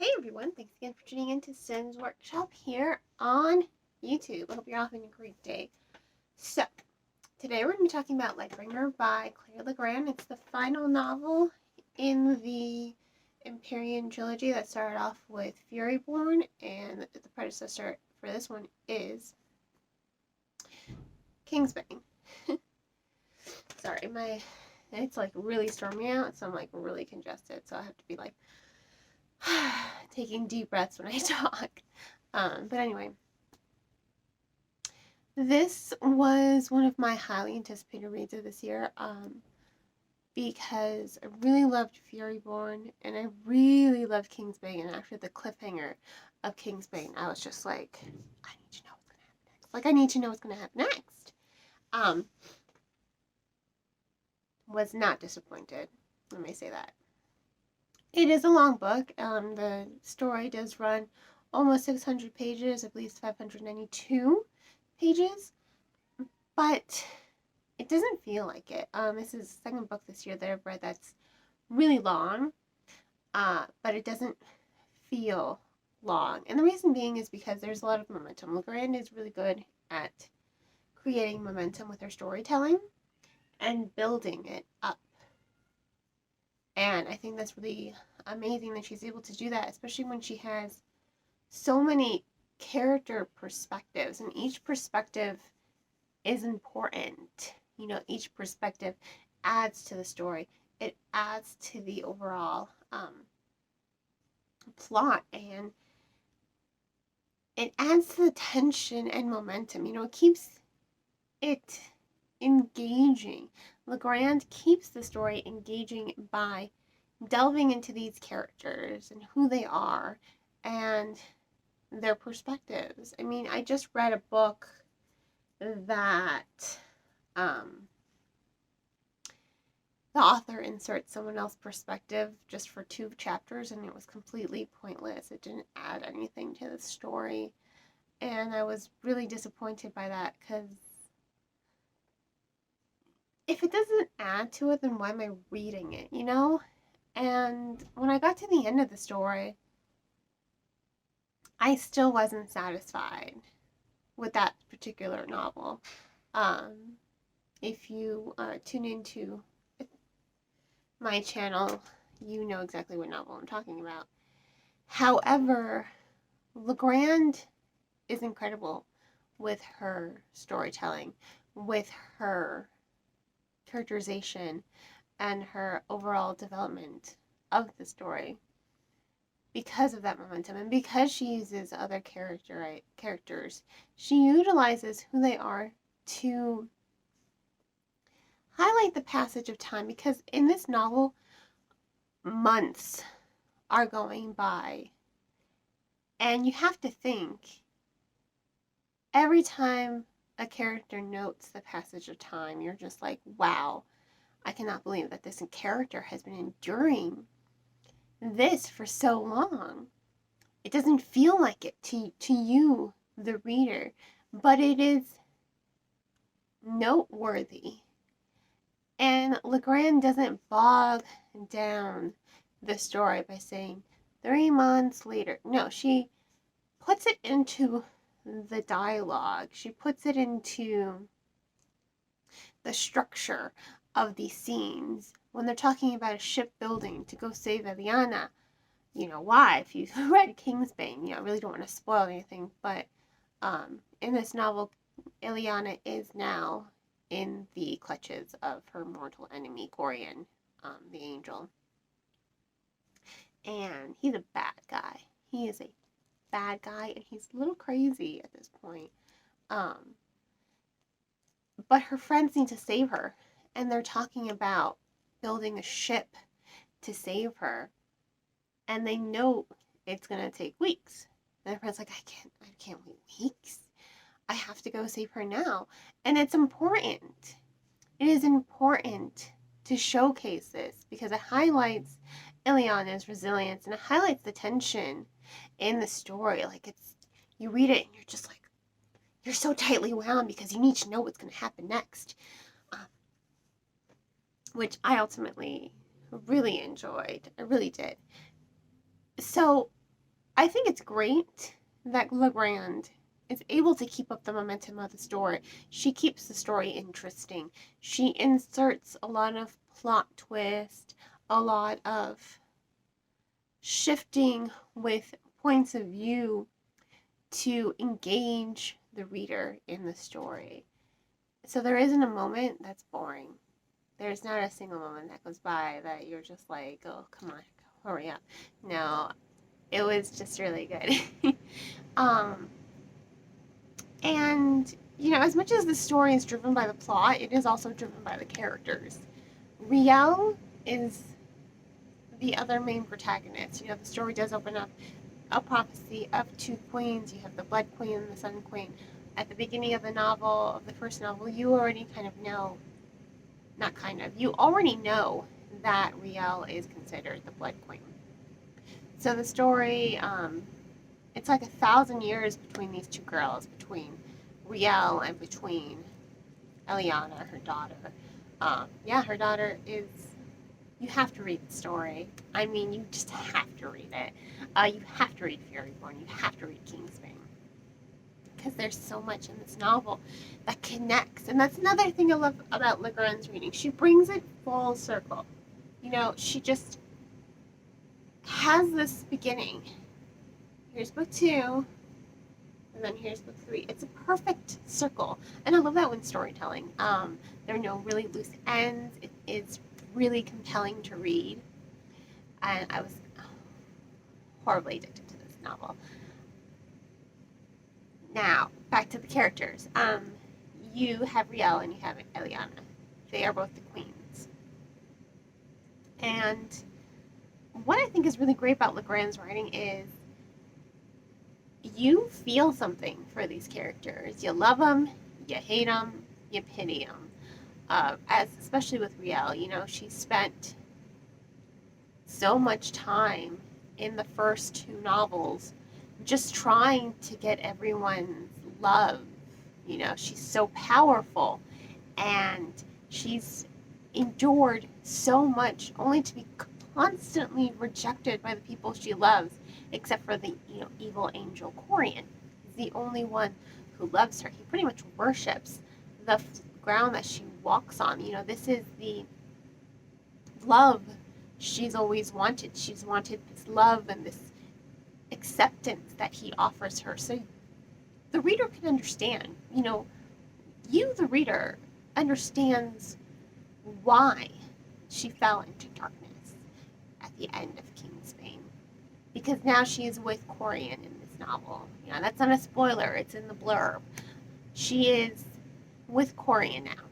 Hey everyone, thanks again for tuning in to Sin's Workshop here on YouTube. I hope you're all having a great day. So, today we're going to be talking about Lightbringer by Claire Legrand. It's the final novel in the Empirium Trilogy that started off with Furyborn, and the predecessor for this one is Kingsbane. Sorry, it's like really stormy out, so I'm like really congested, so I have to be like taking deep breaths when I talk. But anyway, this was one of my highly anticipated reads of this year because I really loved Furyborn and I really loved Kingsbane. And after the cliffhanger of Kingsbane, I was just like, I need to know what's going to happen next. I need to know what's going to happen next. Was not disappointed. Let me say that. It is a long book. The story does run almost 600 pages, I believe 592 pages, but it doesn't feel like it. This is the second book this year that I've read that's really long, but it doesn't feel long. And the reason being is because there's a lot of momentum. Legrand is really good at creating momentum with her storytelling and building it up. And I think that's really amazing that she's able to do that, especially when she has so many character perspectives, and each perspective is important. You know, each perspective adds to the story. It adds to the overall plot, and it adds to the tension and momentum. You know, it keeps it engaging. Legrand keeps the story engaging by delving into these characters and who they are and their perspectives. I mean, I just read a book that the author inserts someone else's perspective just for 2 chapters, and it was completely pointless. It didn't add anything to the story, and I was really disappointed by that, because if it doesn't add to it, then why am I reading it, you know? And when I got to the end of the story, I still wasn't satisfied with that particular novel. If you tune into my channel, you know exactly what novel I'm talking about. However, Legrand is incredible with her storytelling, with her characterization, and her overall development of the story because of that momentum, and because she uses other characters. She utilizes who they are to highlight the passage of time, because in this novel, months are going by, and you have to think every time a character notes the passage of time, you're just like, wow, I cannot believe that this character has been enduring this for so long. It doesn't feel like it to you, the reader, but it is noteworthy. And Legrand doesn't bog down the story by saying 3 months later. No, she puts it into the dialogue. She puts it into the structure of these scenes. When they're talking about a shipbuilding to go save Iliana, you know, why? If you've read Kingsbane, you know, I really don't want to spoil anything, but in this novel, Iliana is now in the clutches of her mortal enemy, Corian, the angel. And he's a bad guy. He is a bad guy, and he's a little crazy at this point. But her friends need to save her, and they're talking about building a ship to save her. And they know it's gonna take weeks. And her friend's like, I can't wait weeks. I have to go save her now. And it's important. It is important to showcase this because it highlights Iliana'S resilience, and it highlights the tension in the story. Like, it's, you read it and you're just like, you're so tightly wound because you need to know what's going to happen next. Which I ultimately really enjoyed. I really did. So I think it's great that Legrand is able to keep up the momentum of the story. She keeps the story interesting. She inserts a lot of plot twist, a lot of shifting with points of view to engage the reader in the story. So there isn't a moment that's boring. There's not a single moment that goes by that you're just like, oh, come on, hurry up. No, it was just really good. um, and, you know, as much as the story is driven by the plot, it is also driven by the characters. Riel is the other main protagonist. You know, the story does open up a prophecy of two queens. You have the Blood Queen and the Sun Queen. At the beginning of the novel, of the first novel, you already kind of know, not kind of, you already know that Riel is considered the Blood Queen. So the story, it's like 1,000 years between these two girls, between Riel and between Iliana, her daughter. Yeah, her daughter is, you have to read the story. I mean, you just have to read it. You have to read Furyborn. You have to read Kingsbane. Because there's so much in this novel that connects. And that's another thing I love about Legrand's reading. She brings it full circle. You know, she just has this beginning. Here's book 2, and then here's book 3. It's a perfect circle. And I love that when storytelling. There are no really loose ends. It is really compelling to read. And I was horribly addicted to this novel. Now, back to the characters. You have Riel and you have Iliana. They are both the queens. And what I think is really great about Legrand's writing is you feel something for these characters. You love them, you hate them, you pity them. Especially with Riel, you know, she spent so much time in the first 2 novels just trying to get everyone's love. You know, she's so powerful and she's endured so much only to be constantly rejected by the people she loves, except for the, you know, evil angel Corian. He's the only one who loves her. He pretty much worships the ground that she walks on. You know, this is the love she's always wanted. She's wanted this love and this acceptance that he offers her. So the reader can understand, you know, you, the reader, understands why she fell into darkness at the end of Kingsbane. Because now she is with Corian in this novel. You know, that's not a spoiler, it's in the blurb. She is with Corian now.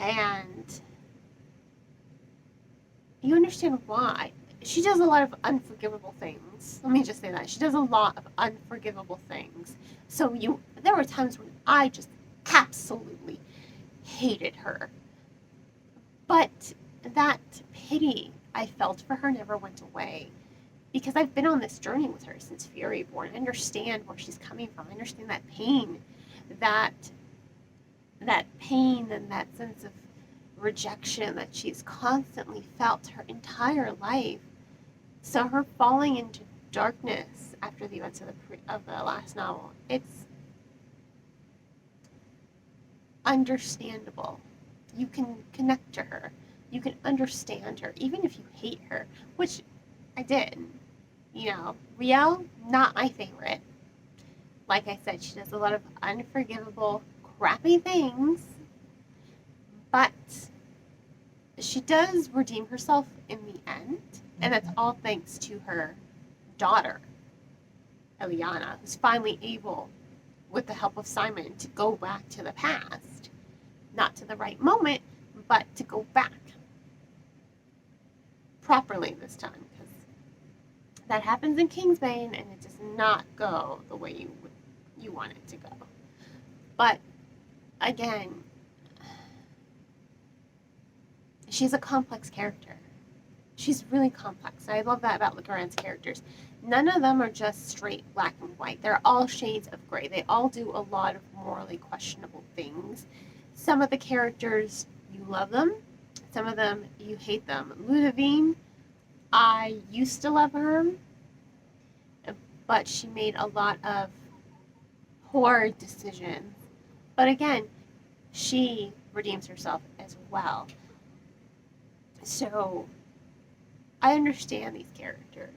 And you understand why. She does a lot of unforgivable things. Let me just say that. She does a lot of unforgivable things. So there were times when I just absolutely hated her. But that pity I felt for her never went away. Because I've been on this journey with her since Furyborn. I understand where she's coming from. I understand that pain. That pain and that sense of rejection that she's constantly felt her entire life. So her falling into darkness after the events of the last novel, it's understandable. You can connect to her. You can understand her, even if you hate her, which I did. You know, Riel, not my favorite. Like I said, she does a lot of unforgivable, crappy things, but she does redeem herself in the end, and that's all thanks to her daughter, Iliana, who's finally able, with the help of Simon, to go back to the past. Not to the right moment, but to go back. Properly this time, because that happens in Kingsbane, and it does not go the way you want it to go. But, again, she's a complex character. She's really complex. I love that about Legrand's characters. None of them are just straight black and white. They're all shades of gray. They all do a lot of morally questionable things. Some of the characters, you love them. Some of them, you hate them. Ludovine, I used to love her, but she made a lot of poor decisions. But again, she redeems herself as well. So I understand these characters.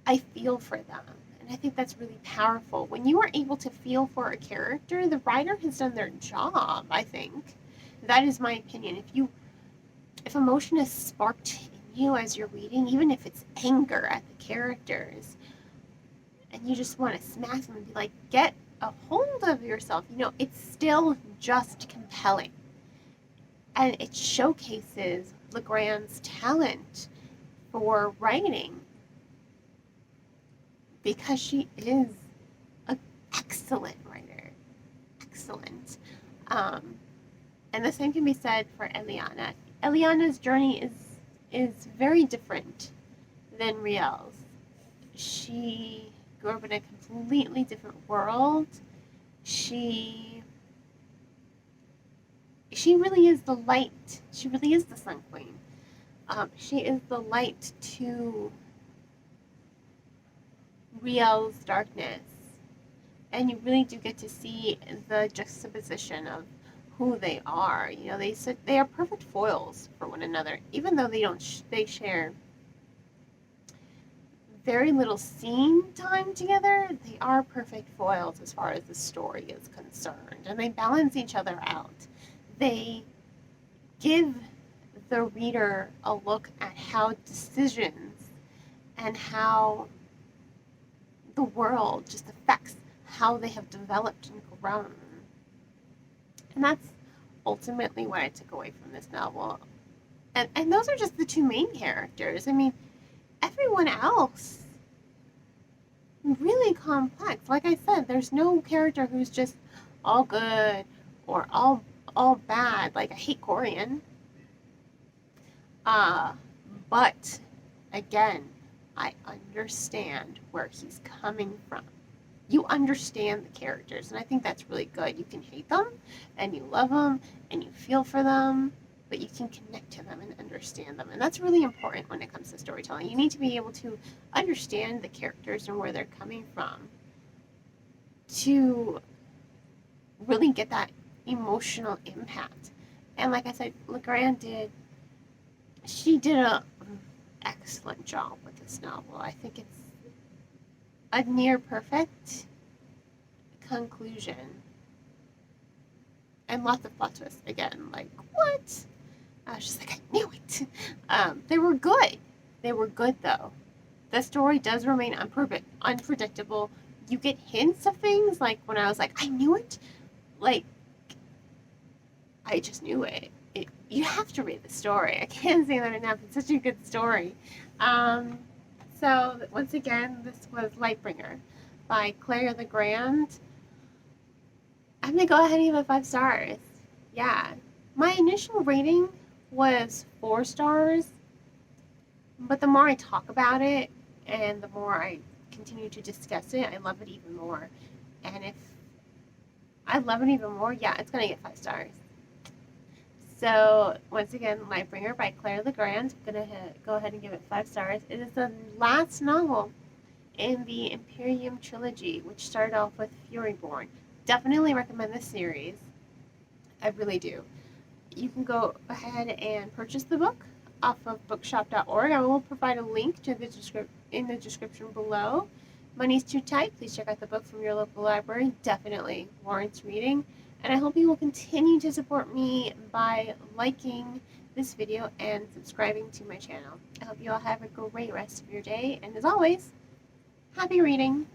I feel for them. And I think that's really powerful. When you are able to feel for a character, the writer has done their job, I think. That is my opinion. If emotion is sparked in you as you're reading, even if it's anger at the characters, and you just want to smack them and be like, get a hold of yourself, it's still just compelling. And it showcases Legrand's talent for writing, because she is an excellent writer. Excellent. And the same can be said for Iliana. Iliana's journey is very different than Riel's. She grew up in a completely different world. She really is the light. She really is the Sun Queen. She is the light to Riel's darkness. And you really do get to see the juxtaposition of who they are. They are perfect foils for one another, even though they share very little scene time together. They are perfect foils as far as the story is concerned, and they balance each other out. They give the reader a look at how decisions and how the world just affects how they have developed and grown. And that's ultimately what I took away from this novel. And those are just the two main characters. I mean, everyone else, really complex. Like I said, there's no character who's just all good or all bad. Like, I hate Corian. But again, I understand where he's coming from. You understand the characters, and I think that's really good. You can hate them, and you love them, and you feel for them, but you can connect to them and understand them. And that's really important when it comes to storytelling. You need to be able to understand the characters and where they're coming from to really get that emotional impact. And like I said, Legrand did an excellent job with this novel. I think it's a near perfect conclusion. And lots of plot twists. Again, like, what? I was just like, I knew it. They were good. They were good, though. The story does remain unpredictable. You get hints of things, like when I was like, I knew it. Like, I just knew it. You have to read the story. I can't say that enough. It's such a good story. So, once again, this was Lightbringer by Claire Legrand. I'm going to go ahead and give it 5 stars. Yeah. My initial rating was 4 stars, but the more I talk about it and the more I continue to discuss it, I love it even more. And if I love it even more, yeah, it's going to get 5 stars. So, once again, Lightbringer by Claire Legrand. I'm going to go ahead and give it 5 stars. It is the last novel in the Empirium Trilogy, which started off with Furyborn. Definitely recommend this series. I really do. You can go ahead and purchase the book off of bookshop.org. I will provide a link to in the description below. Money's too tight. Please check out the book from your local library. Definitely warrants reading. And I hope you will continue to support me by liking this video and subscribing to my channel. I hope you all have a great rest of your day. And as always, happy reading!